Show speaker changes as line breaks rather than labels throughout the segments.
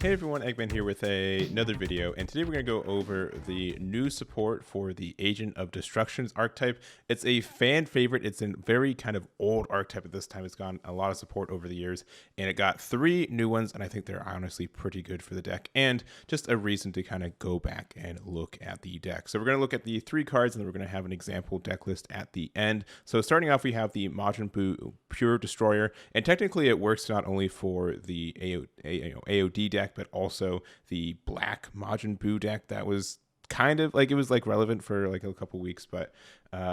Hey everyone, Eggman here with another video, and today we're going to go over the new support for the Agent of Destruction's archetype. It's a fan favorite. It's a very kind of old archetype at this time. It's gotten a lot of support over the years, and it got 3 new ones, and I think they're honestly pretty good for the deck, and just a reason to kind of go back and look at the deck. So we're going to look at the 3 cards, and then we're going to have an example deck list at the end. So starting off, we have the Majin Buu Pure Destroyer, and technically it works not only for the AOD deck, but also the black Majin Buu deck that was kind of like, it was like relevant for like a couple weeks, but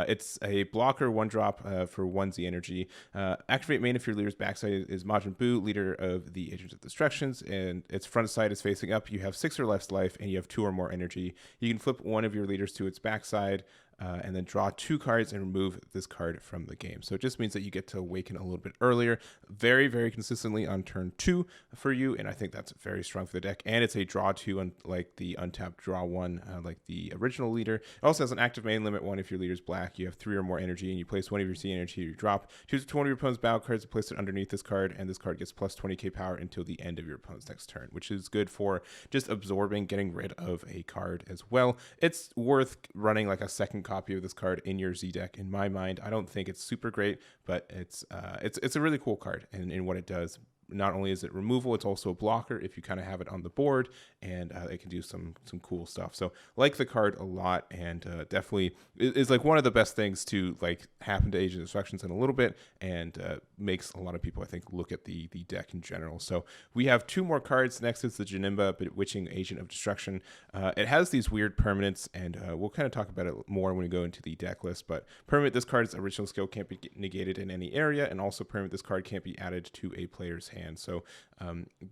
it's a blocker 1-drop for 1Z energy. Activate main if your leader's backside is Majin Buu, leader of the Agents of Destructions, and its front side is facing up. You have 6 or less life, and you have 2 or more energy. You can flip one of your leaders to its backside, and then draw 2 cards and remove this card from the game. So it just means that you get to awaken a little bit earlier, very, very consistently on turn 2 for you, and I think that's very strong for the deck. And it's a draw 2, like the untapped draw 1, like the original leader. It also has an active main limit 1 if your leader's black. You have 3 or more energy, and you place 1 of your C energy you drop. Choose one of your opponent's battle cards and place it underneath this card, and this card gets plus 20k power until the end of your opponent's next turn, which is good for just absorbing, getting rid of a card as well. It's worth running like a second copy of this card in your Z deck. In my mind, I don't think it's super great, but it's a really cool card in what it does. Not only is it removal, it's also a blocker if you kind of have it on the board, and it can do some cool stuff. So like the card a lot, and definitely is like one of the best things to like happen to Agent of Destructions in a little bit, and makes a lot of people, I think, look at the deck in general. So we have 2 more cards. Next is the Janemba Bewitching Agent of Destruction. It has these weird permanents, and we'll kind of talk about it more when we go into the deck list. But permanent, this card's original skill can't be negated in any area, and also permanent, this card can't be added to a player's hand. So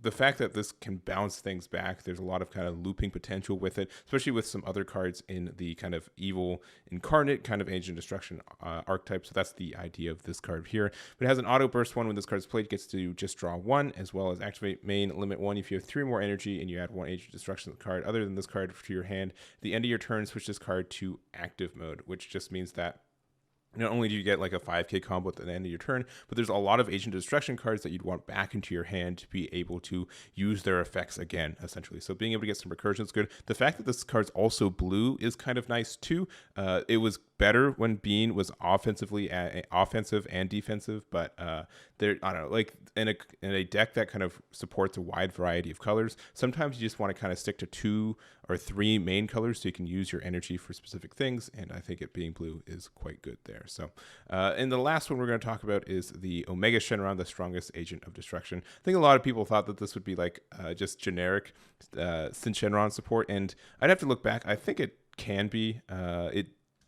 the fact that this can bounce things back, there's a lot of kind of looping potential with it, especially with some other cards in the kind of evil incarnate kind of Agent Destruction archetype. So that's the idea of this card here. But it has an auto burst 1 when this card is played, gets to just draw 1, as well as activate main limit 1 if you have 3 more energy and you add 1 Agent Destruction card other than this card to your hand. At the end of your turn, switch this card to active mode, which just means that not only do you get like a 5k combo at the end of your turn, but there's a lot of Agent Destruction cards that you'd want back into your hand to be able to use their effects again, essentially. So being able to get some recursion is good. The fact that this card's also blue is kind of nice too. It was better when Bean was offensive and defensive, but there, I don't know, like in a deck that kind of supports a wide variety of colors, sometimes you just want to kind of stick to 2 or 3 main colors so you can use your energy for specific things, and I think it being blue is quite good there. So and the last one we're going to talk about is the Omega Shenron, the strongest Agent of Destruction. I think a lot of people thought that this would be like just generic Shenron support, and I'd have to look back. I think it can be.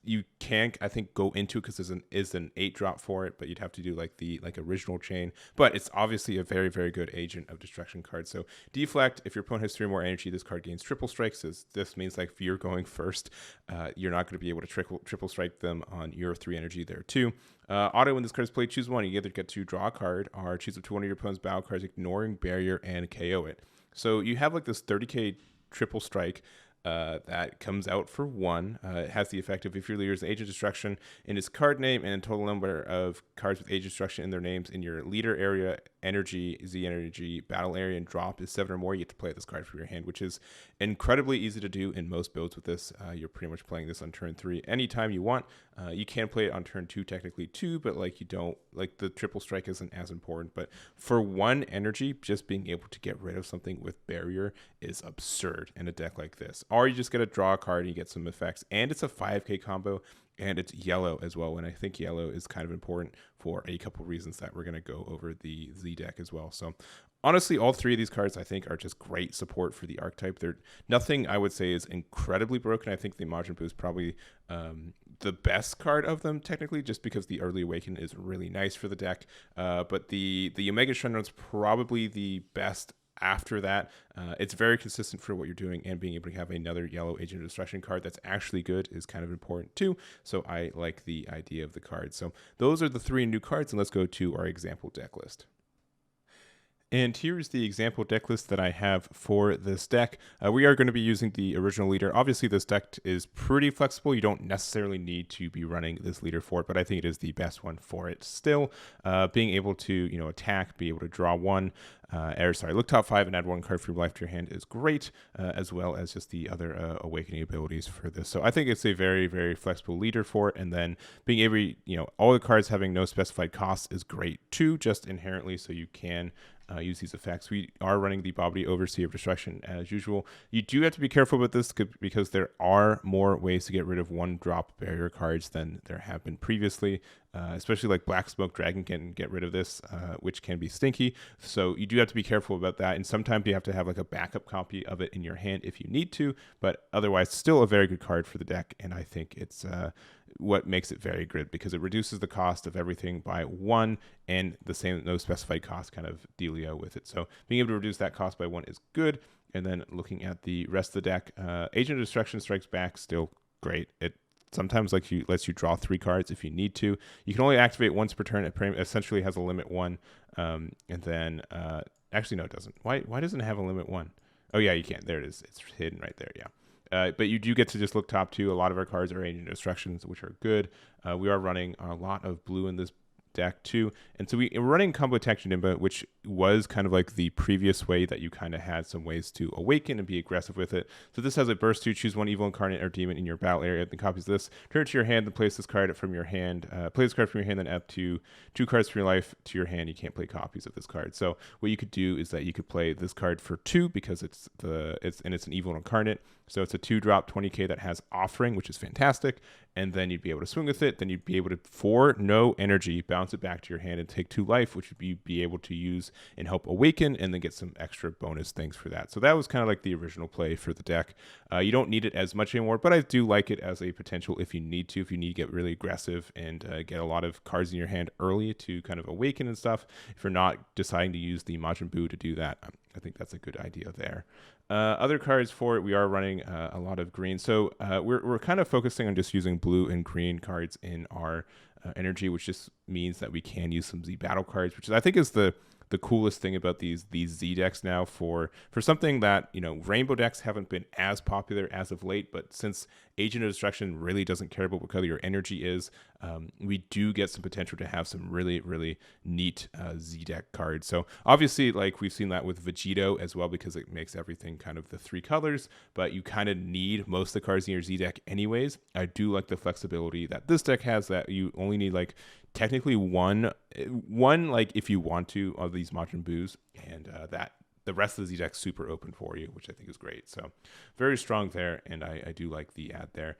You can, I think, go into, because there's an 8-drop for it, but you'd have to do like the original chain. But it's obviously a very, very good Agent of Destruction card. So deflect, if your opponent has 3 more energy, this card gains triple strikes. This means like if you're going first, you're not going to be able to triple strike them on your 3 energy there too. Auto, when this card is played, choose one. You either get to draw a card or choose up to one of your opponent's battle cards, ignoring barrier, and KO it. So you have like this 30k triple strike that comes out for 1. It has the effect of, if your leader is Agent Destruction in his card name and a total number of cards with Agent Destruction in their names in your leader area, energy, Z energy, battle area, and drop is 7 or more, you get to play this card from your hand, which is incredibly easy to do in most builds with this. You're pretty much playing this on turn 3 anytime you want. You can play it on turn 2 technically too, but like you don't, like the triple strike isn't as important. But for 1 energy, just being able to get rid of something with barrier is absurd in a deck like this. Or you just get to draw a card and you get some effects, and it's a 5k combo, and it's yellow as well, and I think yellow is kind of important for a couple reasons that we're going to go over the Z deck as well. So honestly, all 3 of these cards I think are just great support for the archetype. They're nothing I would say is incredibly broken. I think the Majin Buu is probably the best card of them technically, just because the early awaken is really nice for the deck. But the Omega Shenron is probably the best. After that, it's very consistent for what you're doing, and being able to have another yellow Agent of Destruction card that's actually good is kind of important too. So I like the idea of the card. So those are the 3 new cards, and let's go to our example deck list. And here's the example deck list that I have for this deck. We are going to be using the original leader. Obviously, this deck is pretty flexible. You don't necessarily need to be running this leader for it, but I think it is the best one for it still. Being able to, attack, be able to draw one, look top 5 and add 1 card from your life to your hand is great, as well as just the other awakening abilities for this. So I think it's a very, very flexible leader for it. And then being able, all the cards having no specified cost is great too, just inherently, so you can use these effects. We are running the Bobbity Overseer of Destruction as usual. You do have to be careful with this because there are more ways to get rid of 1-drop barrier cards than there have been previously, especially like Black Smoke Dragon can get rid of this, which can be stinky. So you do have to be careful about that. And sometimes you have to have like a backup copy of it in your hand if you need to, but otherwise still a very good card for the deck. And I think it's what makes it very good because it reduces the cost of everything by 1 and the same no specified cost kind of dealio with it. So being able to reduce that cost by 1 is good. And then looking at the rest of the deck, Agent of Destruction Strikes Back, still great. It sometimes lets you draw 3 cards if you need to. You can only activate once per turn. It essentially has a limit 1. And then actually no, it doesn't. Why doesn't it have a limit 1? Oh yeah, you can. There it is. It's hidden right there. Yeah. But you do get to just look top 2. A lot of our cards are Agent Destructions, which are good. We are running a lot of blue in this deck too, and so we're running Combo Attack Janemba, which was kind of like the previous way that you kind of had some ways to awaken and be aggressive with it. So this has a burst to choose 1 evil incarnate or demon in your battle area, then copies this, turn it to your hand, then place this card from your hand, play this card from your hand, then add 2 cards from your life to your hand. You can't play copies of this card. So what you could do is that you could play this card for 2 because it's an evil incarnate. So it's a 2-drop 20k that has Offering, which is fantastic. And then you'd be able to swing with it. Then you'd be able to, for no energy, bounce it back to your hand and take 2 life, which would be able to use and help awaken and then get some extra bonus things for that. So that was kind of like the original play for the deck. You don't need it as much anymore, but I do like it as a potential if you need to get really aggressive and get a lot of cards in your hand early to kind of awaken and stuff. If you're not deciding to use the Majin Buu to do that, I think that's a good idea there. Other cards for it, we are running a lot of green. So we're kind of focusing on just using blue and green cards in our energy, which just means that we can use some Z battle cards, which I think is the coolest thing about these Z decks now for something that, rainbow decks haven't been as popular as of late, but since Agent of Destruction really doesn't care about what color your energy is, we do get some potential to have some really, really neat Z deck cards. So obviously, like we've seen that with Vegito as well, because it makes everything kind of the 3 colors, but you kind of need most of the cards in your Z deck anyways. I do like the flexibility that this deck has, that you only need like technically one like if you want to of these Majin Buus, and that the rest of the Z deck's super open for you, which I think is great. So very strong there, and I do like the add there.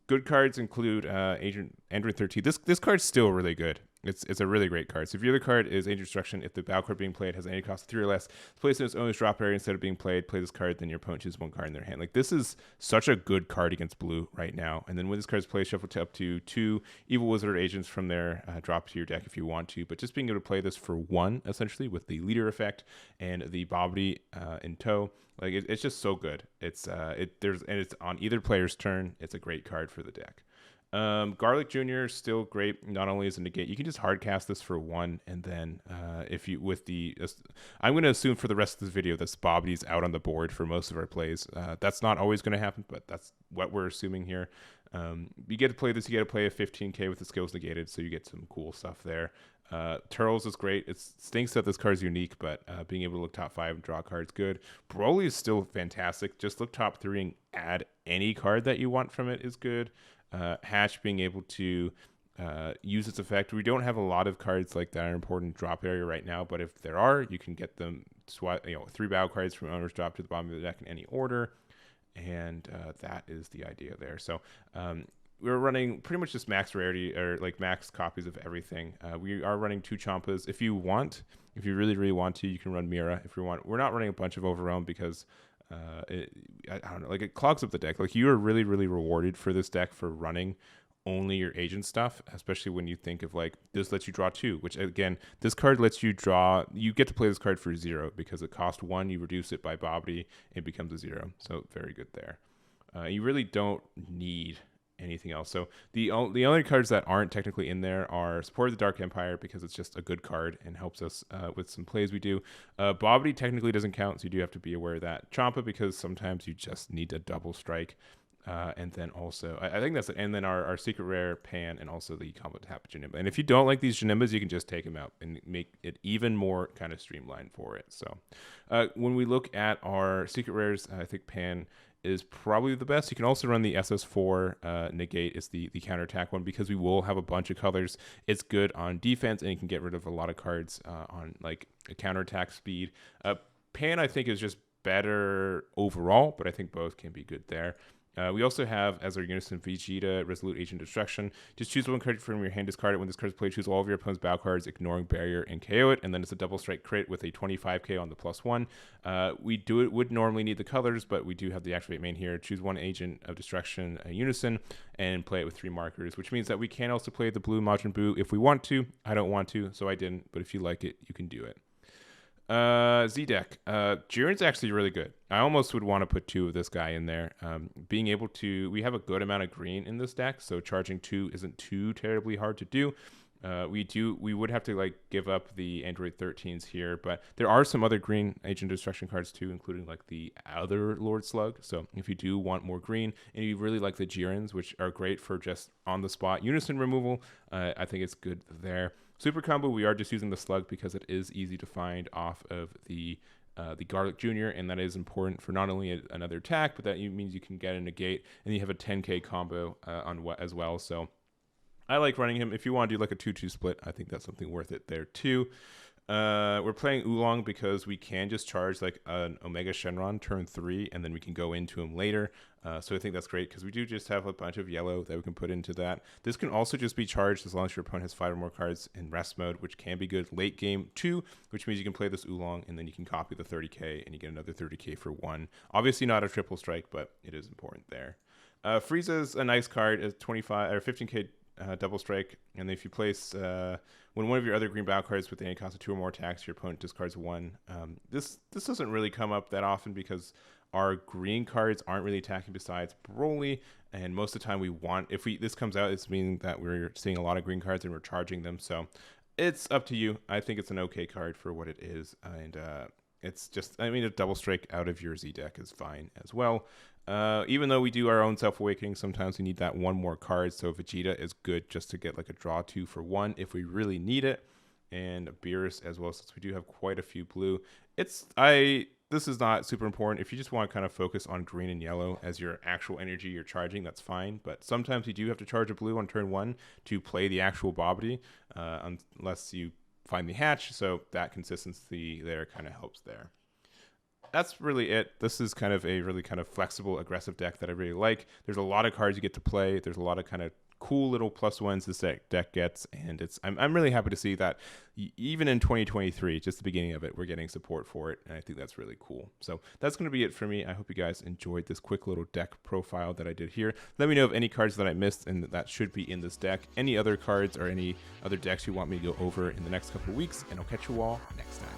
Good cards include Aandroidd 13. This card's still really good. It's a really great card. So if your other card is Agent Destruction, if the battle card being played has any cost of 3 or less, place in its owner's drop area instead of being played, play this card, then your opponent chooses 1 card in their hand. Like, this is such a good card against blue right now. And then when this card is played, shuffle to up to 2 Evil Wizard agents from their drop to your deck if you want to. But just being able to play this for 1, essentially, with the leader effect and the Bobbity in tow, like it's just so good. It's on either player's turn. It's a great card for the deck. Garlic Jr. still great. Not only is a negate, you can just hard cast this for 1, and then if you I'm going to assume for the rest of this video that Bobbity's out on the board for most of our plays. That's not always going to happen, but that's what we're assuming here. You get to play this. You get to play a 15k with the skills negated, so you get some cool stuff there. Turles is great. It stinks that this card is unique, but being able to look top 5 and draw cards good. Broly is still fantastic. Just look top 3 and add any card that you want from it is good. Hatch being able to use its effect. We don't have a lot of cards like that are important drop area right now, but if there are, you can get them 3 battle cards from owner's drop to the bottom of the deck in any order, and that is the idea there. So we're running pretty much just max rarity, or like max copies of everything. We are running 2 Champas. If you really, really want to, you can run Mira. If you want, we're not running a bunch of Overwhelm because I don't know, like it clogs up the deck. Like, you are really, really rewarded for this deck for running only your agent stuff, especially when you think of like this lets you draw 2, which again, this card lets you draw. You get to play this card for 0 because it costs 1. You reduce it by Bobbity, it becomes a 0. So very good there. You really don't need anything else. So the only cards that aren't technically in there are Support of the Dark Empire, because it's just a good card and helps us with some plays we do. Bobbity technically doesn't count, so you do have to be aware of that. Champa, because sometimes you just need a double strike. And then also, I think that's it. And then our secret rare Pan, and also the combo tap Janimba. And if you don't like these Janimbas, you can just take them out and make it even more kind of streamlined for it. So when we look at our secret rares, I think Pan is probably the best. You can also run the SS4 negate is the counterattack one, because we will have a bunch of colors. It's good on defense, and you can get rid of a lot of cards on like a counterattack speed. Pan, I think, is just better overall, but I think both can be good there. We also have, as our unison, Vegeta, Resolute Agent Destruction. Just choose one card from your hand, discard it. When this card is played, choose all of your opponent's battle cards, ignoring barrier, and KO it. And then it's a double strike crit with a 25k on the +1. Would normally need the colors, but we do have the activate main here. Choose one Agent of Destruction, unison, and play it with 3 markers, which means that we can also play the blue Majin Buu if we want to. I don't want to, so I didn't. But if you like it, you can do it. Z deck. Jiren's actually really good. I almost would want to put 2 of this guy in there. Being able to, we have a good amount of green in this deck, so charging 2 isn't too terribly hard to do. We would have to like give up the Aandroidd 13s here, but there are some other green Agent Destruction cards too, including like the other Lord Slug. So if you do want more green, and you really like the Jirens, which are great for just on the spot unison removal, I think it's good there. Super combo, we are just using the Slug because it is easy to find off of the Garlic Jr., and that is important for not only another attack, but that means you can get a negate, and you have a 10k combo on what as well. So I like running him. If you want to do like a 2-2 split, I think that's something worth it there too. We're playing Oolong because we can just charge like an Omega Shenron turn 3, and then we can go into him later. So I think that's great, because we do just have a bunch of yellow that we can put into that. This can also just be charged as long as your opponent has 5 or more cards in rest mode, which can be good late game too, which means you can play this Oolong, and then you can copy the 30k, and you get another 30k for 1. Obviously not a triple strike, but it is important there. Frieza's a nice card. It's 25 or 15k double strike, and if you place when one of your other green battle cards with any cost of 2 or more attacks, your opponent discards 1. This doesn't really come up that often because our green cards aren't really attacking besides Broly, and most of the time we want, if this comes out, it's meaning that we're seeing a lot of green cards and we're charging them. So it's up to you. I think it's an okay card for what it is, and it's just, I mean, a double strike out of your Z deck is fine as well. Even though we do our own self-awakening, sometimes we need that 1 more card, so Vegeta is good just to get like a draw 2 for 1 if we really need it, and Beerus as well, since we do have quite a few blue. This is not super important. If you just want to kind of focus on green and yellow as your actual energy you're charging, that's fine, but sometimes you do have to charge a blue on turn 1 to play the actual Bobbity, unless you find the hatch, so that consistency there kind of helps there. That's really it. This is kind of a really kind of flexible, aggressive deck that I really like. There's a lot of cards you get to play. There's a lot of kind of cool little +1s this deck gets, and I'm really happy to see that even in 2023, just the beginning of it, we're getting support for it, and I think that's really cool. So that's going to be it for me. I hope you guys enjoyed this quick little deck profile that I did here. Let me know of any cards that I missed and that should be in this deck, any other cards or any other decks you want me to go over in the next couple of weeks, and I'll catch you all next time.